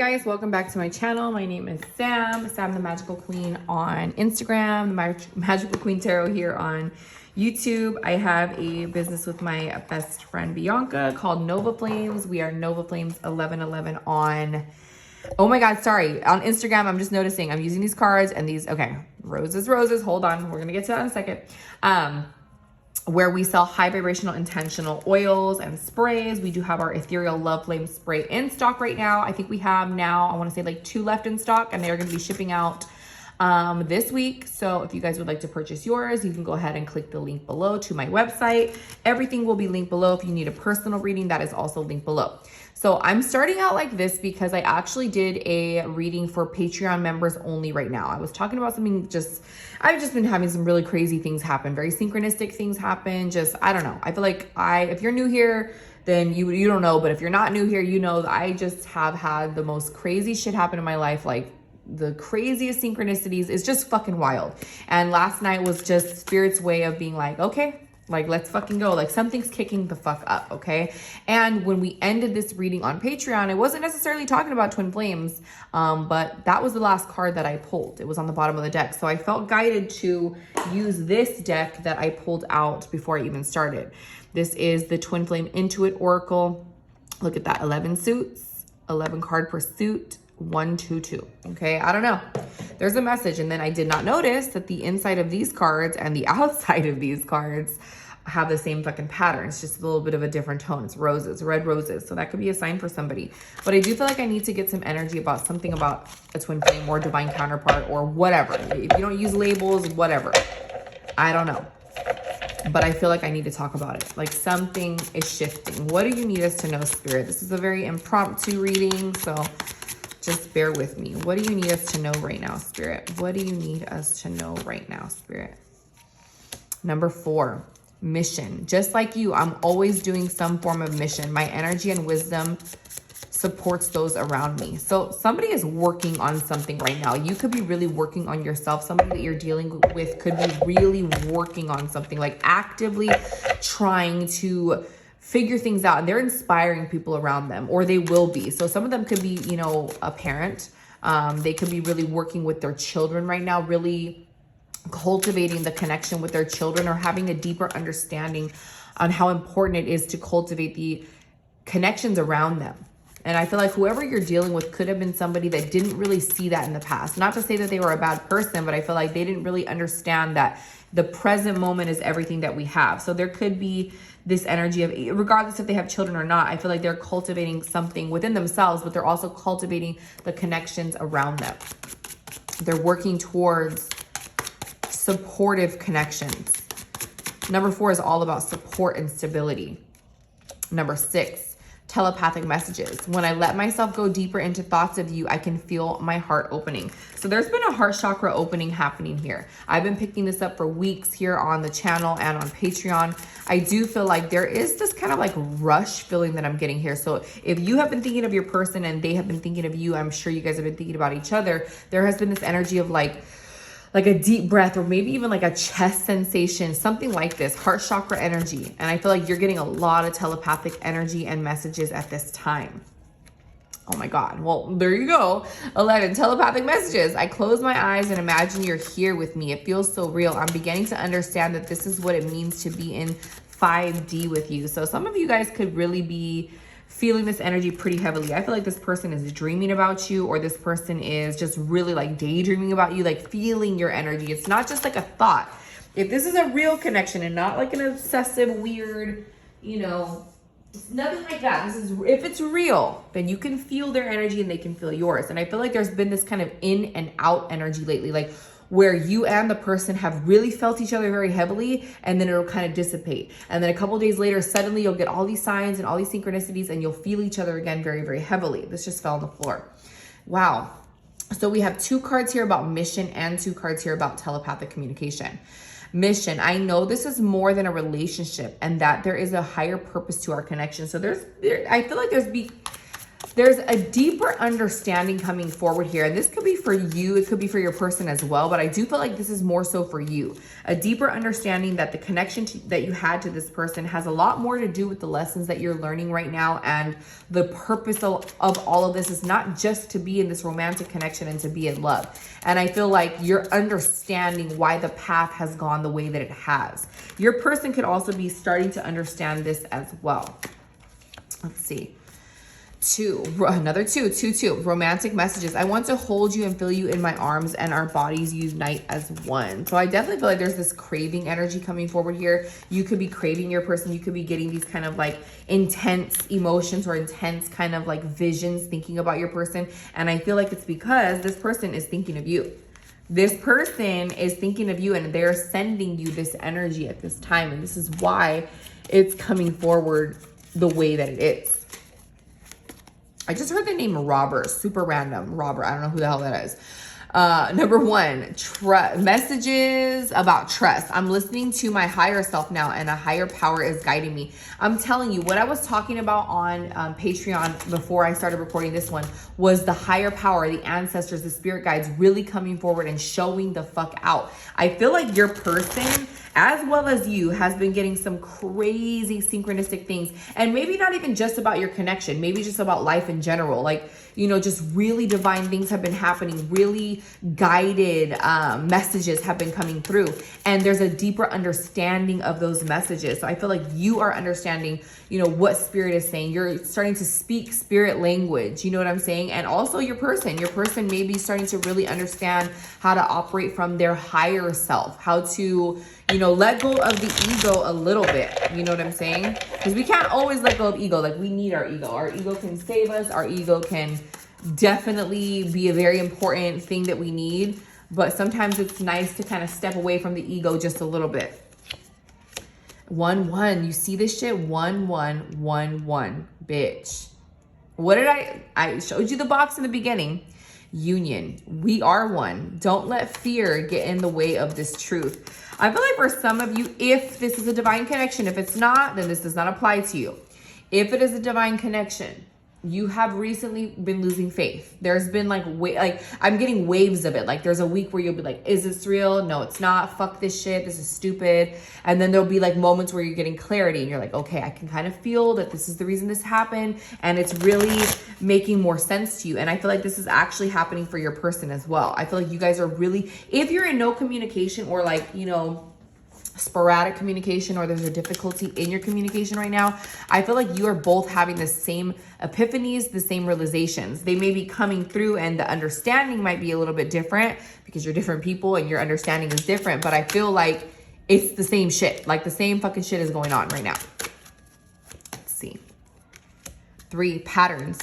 Guys, welcome back to my channel. My name is Sam the Magical Queen on Instagram, the Magical Queen Tarot here on YouTube. I have a business with my best friend Bianca called Nova Flames. We are Nova Flames 1111 on, oh my God, sorry, on Instagram. I'm just noticing I'm using these cards and these, okay, roses, hold on. We're gonna get to that in a second. Where we sell high vibrational intentional oils and sprays. We do have our ethereal love flame spray in stock right now. I think we have now, I want to say like 2 left in stock, and they're going to be shipping out this week. So if you guys would like to purchase yours, you can go ahead and click the link below to my website. Everything will be linked below. If you need a personal reading, that is also linked below. So I'm starting out like this because I actually did a reading for Patreon members only right now. I was talking about something I've just been having some really crazy things happen, very synchronistic things happen. I don't know. I feel like if you're new here, then you don't know. But if you're not new here, you know that I just have had the most crazy shit happen in my life. Like the craziest synchronicities. Is just fucking wild. And last night was just Spirit's way of being like, okay, like, let's fucking go. Like, something's kicking the fuck up, okay? And when we ended this reading on Patreon, it wasn't necessarily talking about twin flames, but that was the last card that I pulled. It was on the bottom of the deck. So I felt guided to use this deck that I pulled out before I even started. This is the Twin Flame Intuit Oracle. Look at that, 11 suits, 11 card per suit, 122, okay? I don't know. There's a message. And then I did not notice that the inside of these cards and the outside of these cards have the same fucking pattern. It's just a little bit of a different tone. It's roses, red roses. So that could be a sign for somebody. But I do feel like I need to get some energy about something about a twin flame or divine counterpart or whatever. If you don't use labels, whatever. I don't know. But I feel like I need to talk about it. Like something is shifting. What do you need us to know, Spirit? This is a very impromptu reading, so just bear with me. What do you need us to know right now, Spirit? What do you need us to know right now, Spirit? Number 4, mission. Just like you, I'm always doing some form of mission. My energy and wisdom supports those around me. So somebody is working on something right now. You could be really working on yourself. Somebody that you're dealing with could be really working on something, like actively trying to figure things out, and they're inspiring people around them, or they will be. So some of them could be, you know, a parent. They could be really working with their children right now, really cultivating the connection with their children, or having a deeper understanding on how important it is to cultivate the connections around them. And I feel like whoever you're dealing with could have been somebody that didn't really see that in the past. Not to say that they were a bad person, but I feel like they didn't really understand that the present moment is everything that we have. So there could be this energy of, regardless if they have children or not, I feel like they're cultivating something within themselves, but they're also cultivating the connections around them. They're working towards supportive connections. Number 4 is all about support and stability. Number 6, telepathic messages. When I let myself go deeper into thoughts of you, I can feel my heart opening. So there's been a heart chakra opening happening here. I've been picking this up for weeks here on the channel and on Patreon. I do feel like there is this kind of like rush feeling that I'm getting here. So if you have been thinking of your person and they have been thinking of you, I'm sure you guys have been thinking about each other. There has been this energy of like a deep breath, or maybe even like a chest sensation, something like this, heart chakra energy. And I feel like you're getting a lot of telepathic energy and messages at this time. Oh my God. Well, there you go. 11 telepathic messages. I close my eyes and imagine you're here with me. It feels so real. I'm beginning to understand that this is what it means to be in 5D with you. So some of you guys could really be feeling this energy pretty heavily. I feel like this person is dreaming about you, or this person is just really like daydreaming about you, like feeling your energy. It's not just like a thought. If this is a real connection and not like an obsessive, weird, you know, nothing like that. This is, if it's real, then you can feel their energy and they can feel yours. And I feel like there's been this kind of in and out energy lately, like where you and the person have really felt each other very heavily, and then it'll kind of dissipate. And then a couple of days later, suddenly you'll get all these signs and all these synchronicities, and you'll feel each other again very, very heavily. This just fell on the floor. Wow. So we have 2 cards here about mission and 2 cards here about telepathic communication. Mission. I know this is more than a relationship, and that there is a higher purpose to our connection. So I feel like There's a deeper understanding coming forward here. And this could be for you. It could be for your person as well. But I do feel like this is more so for you. A deeper understanding that the connection that you had to this person has a lot more to do with the lessons that you're learning right now. And the purpose of all of this is not just to be in this romantic connection and to be in love. And I feel like you're understanding why the path has gone the way that it has. Your person could also be starting to understand this as well. Let's see. Another two. Romantic messages. I want to hold you and feel you in my arms and our bodies unite as one. So I definitely feel like there's this craving energy coming forward here. You could be craving your person. You could be getting these kind of like intense emotions or intense kind of like visions thinking about your person. And I feel like it's because this person is thinking of you. This person is thinking of you and they're sending you this energy at this time. And this is why it's coming forward the way that it is. I just heard the name Robert, super random. Robert, I don't know who the hell that is. Number one, messages about trust. I'm listening to my higher self now and a higher power is guiding me. I'm telling you, what I was talking about on Patreon before I started recording this one was the higher power, the ancestors, the spirit guides really coming forward and showing the fuck out. I feel like your person, as well as you, has been getting some crazy synchronistic things. And maybe not even just about your connection, maybe just about life in general. Like, you know, just really divine things have been happening. Really guided messages have been coming through. And there's a deeper understanding of those messages. So I feel like you are understanding, you know, what spirit is saying. You're starting to speak spirit language. You know what I'm saying? And also your person may be starting to really understand how to operate from their higher self, how to, you know, let go of the ego a little bit. You know what I'm saying? Because we can't always let go of ego. Like, we need our ego. Our ego can save us. Our ego can definitely be a very important thing that we need. But sometimes it's nice to kind of step away from the ego just a little bit. 1-1. You see this shit? 1-1-1-1. Bitch. What did I showed you the box in the beginning. Union. We are one. Don't let fear get in the way of this truth. I feel like for some of you, if this is a divine connection, if it's not, then this does not apply to you. If it is a divine connection, you have recently been losing faith. There's been like I'm getting waves of it. Like, there's a week where you'll be like, is this real? No, it's not. Fuck this shit. This is stupid. And then there'll be like moments where you're getting clarity and you're like, okay, I can kind of feel that this is the reason this happened. And it's really making more sense to you. And I feel like this is actually happening for your person as well. I feel like you guys are really, if you're in no communication or like, you know, sporadic communication, or there's a difficulty in your communication right now, I feel like you are both having the same epiphanies, the same realizations. They may be coming through and the understanding might be a little bit different because you're different people and your understanding is different, but I feel like it's the same shit. Like, the same fucking shit is going on right now. Let's see. 3, patterns.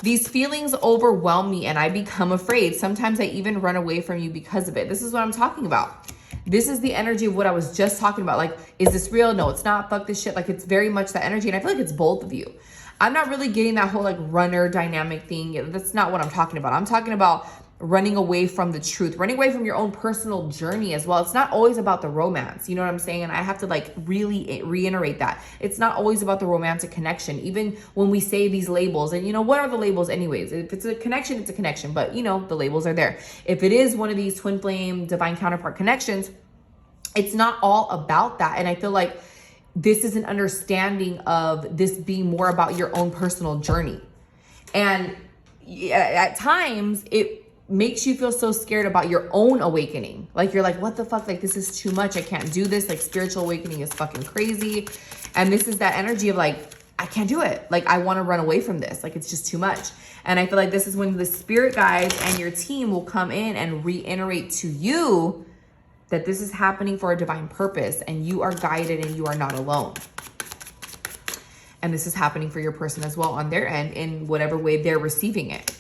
These feelings overwhelm me and I become afraid. Sometimes I even run away from you because of it. This is what I'm talking about. This is the energy of what I was just talking about. Like, is this real? No, it's not. Fuck this shit. Like, it's very much that energy. And I feel like it's both of you. I'm not really getting that whole like runner dynamic thing. That's not what I'm talking about. I'm talking about running away from the truth, running away from your own personal journey as well. It's not always about the romance. You know what I'm saying? And I have to like really reiterate that. It's not always about the romantic connection. Even when we say these labels, and you know, what are the labels anyways? If it's a connection, it's a connection, but you know, the labels are there. If it is one of these twin flame, divine counterpart connections, it's not all about that. And I feel like this is an understanding of this being more about your own personal journey. And at times it makes you feel so scared about your own awakening. Like, you're like, what the fuck? Like, this is too much. I can't do this. Like, spiritual awakening is fucking crazy. And this is that energy of like, I can't do it. Like, I want to run away from this. Like, it's just too much. And I feel like this is when the spirit guides and your team will come in and reiterate to you that this is happening for a divine purpose and you are guided and you are not alone. And this is happening for your person as well on their end in whatever way they're receiving it.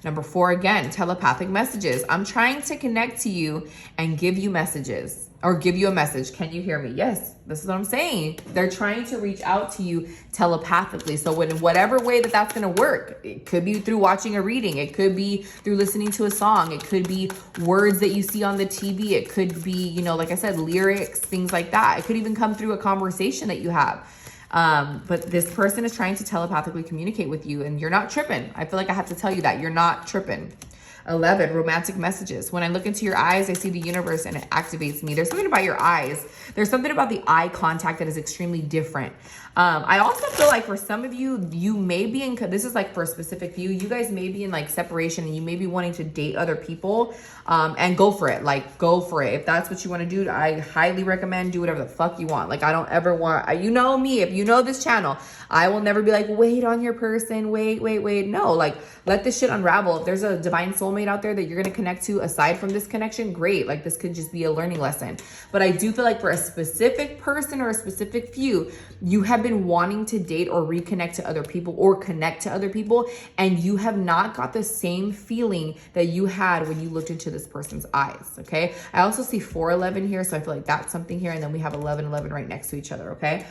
Number 4, again, telepathic messages. I'm trying to connect to you and give you messages or give you a message. Can you hear me? Yes, this is what I'm saying. They're trying to reach out to you telepathically. So in whatever way that that's going to work, it could be through watching a reading. It could be through listening to a song. It could be words that you see on the TV. It could be, you know, like I said, lyrics, things like that. It could even come through a conversation that you have. But this person is trying to telepathically communicate with you, and you're not tripping. I feel like I have to tell you that you're not tripping. 11, romantic messages. When I look into your eyes, I see the universe and it activates me. There's something about your eyes. There's something about the eye contact that is extremely different. I also feel like for some of you, you may be in, this is like for a specific few, you guys may be in like separation and you may be wanting to date other people, and go for it. Like, go for it. If that's what you want to do, I highly recommend do whatever the fuck you want. Like, I don't ever want, you know me, if you know this channel, I will never be like, wait on your person, wait. No, like, let this shit unravel. If there's a divine soulmate out there that you're going to connect to aside from this connection, great. Like, this could just be a learning lesson. But I do feel like for a specific person or a specific few, you have been wanting to date or reconnect to other people or connect to other people, and you have not got the same feeling that you had when you looked into this person's eyes. Okay. I also see 411 here. So I feel like that's something here. And then we have 1111 right next to each other. Okay.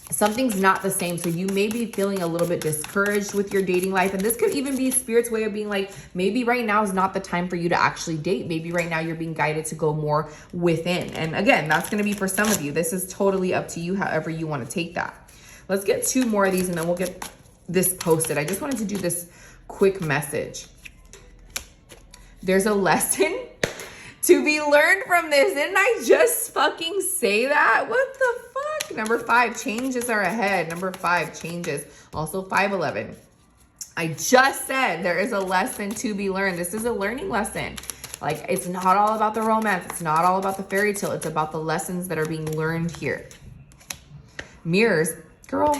Something's not the same. So you may be feeling a little bit discouraged with your dating life. And this could even be Spirit's way of being like, maybe right now is not the time for you to actually date. Maybe right now you're being guided to go more within. And again, that's going to be for some of you. This is totally up to you, however you want to take that. Let's get 2 more of these and then we'll get this posted. I just wanted to do this quick message. There's a lesson to be learned from this. Didn't I just fucking say that? What the fuck? Number 5, changes are ahead. Number 5, changes. Also 511. I just said there is a lesson to be learned. This is a learning lesson. Like, it's not all about the romance. It's not all about the fairy tale. It's about the lessons that are being learned here. Mirrors. Girl,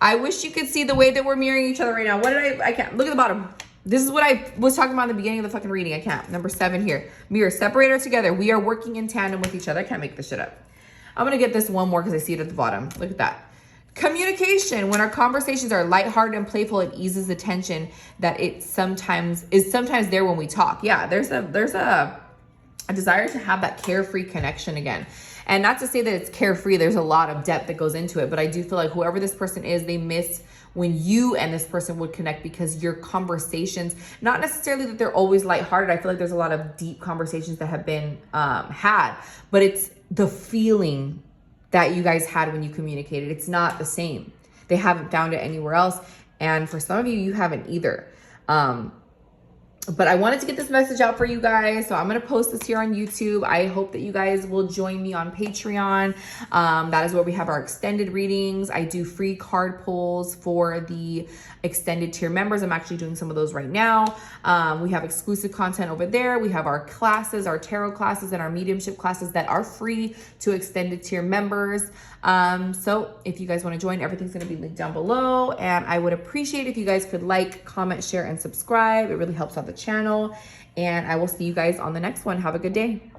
I wish you could see the way that we're mirroring each other right now. What did I can't. Look at the bottom. This is what I was talking about in the beginning of the fucking reading. I can't. Number 7 here. Mirrors, separate or together. We are working in tandem with each other. I can't make this shit up. I'm going to get this one more because I see it at the bottom. Look at that. Communication. When our conversations are lighthearted and playful, it eases the tension that it sometimes there when we talk. Yeah, there's a desire to have that carefree connection again. And not to say that it's carefree. There's a lot of depth that goes into it. But I do feel like whoever this person is, they miss when you and this person would connect because your conversations, not necessarily that they're always lighthearted. I feel like there's a lot of deep conversations that have been had. But it's the feeling that you guys had when you communicated. It's not the same. They haven't found it anywhere else. And for some of you, you haven't either. But I wanted to get this message out for you guys. So I'm going to post this here on YouTube. I hope that you guys will join me on Patreon. That is where we have our extended readings. I do free card pulls for the extended tier members. I'm actually doing some of those right now. We have exclusive content over there. We have our classes, our tarot classes, and our mediumship classes that are free to extended tier members. So if you guys want to join, everything's going to be linked down below. And I would appreciate if you guys could like, comment, share, and subscribe. It really helps out the channel. And I will see you guys on the next one. Have a good day.